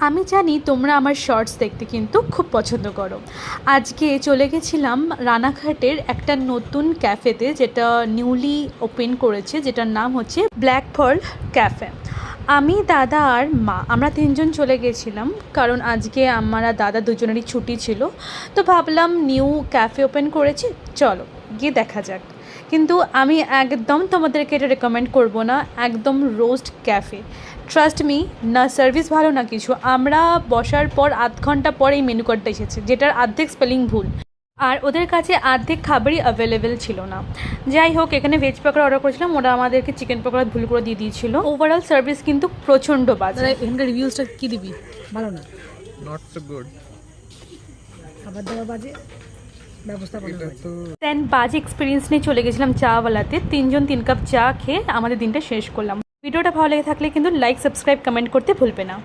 আমি জানি তোমরা আমার শর্টস দেখতে কিন্তু খুব পছন্দ করো। আজকে চলে গেছিলাম রানাঘাটের একটা নতুন ক্যাফেতে, যেটা নিউলি ওপেন করেছে, যেটার নাম হচ্ছে ব্ল্যাক পার্ল ক্যাফে। আমি, দাদা আর মা, আমরা তিনজন চলে গেছিলাম, কারণ আজকে আমরা দাদা দুজনেরই ছুটি ছিল। তো ভাবলাম নিউ ক্যাফে ওপেন করেছে, চলো গিয়ে দেখা যাক। কিন্তু আমি একদম তোমাদেরকে এটা রেকমেন্ড করবো না, একদম রোস্ট ক্যাফে। ট্রাস্ট মি, না সার্ভিস ভালো না কিছু। আমরা বসার পর আধ ঘন্টা পর এই মেনু কার্ডটা এসেছে, যেটার অর্ধেক স্পেলিং ভুল, আর ওদের কাছে অর্ধেক খাবারই অ্যাভেলেবেল ছিল না। যাই হোক, এখানে ভেজ পকোড়া অর্ডার করেছিলাম, ওরা আমাদেরকে চিকেন পকোড়া ভুল করে দিয়ে দিয়েছিল। ওভারঅল সার্ভিস কিন্তু প্রচণ্ড বাজে। এখানকার রিভিউসটা কি দিবি? ভালো না, নট সো গুড। খাবার দাবার বাজে, ব্যবস্থাপনা বাজে। দেন বাজে এক্সপিরিয়েন্স নিয়ে চলে গেছিলাম চাওয়ালাতে। তিনজন 3 কাপ চা খেয়ে আমাদের দিনটা শেষ করলাম। ভিডিওটা ভালো লেগে থাকলে কিন্তু লাইক, সাবস্ক্রাইব, কমেন্ট করতে ভুলবে না।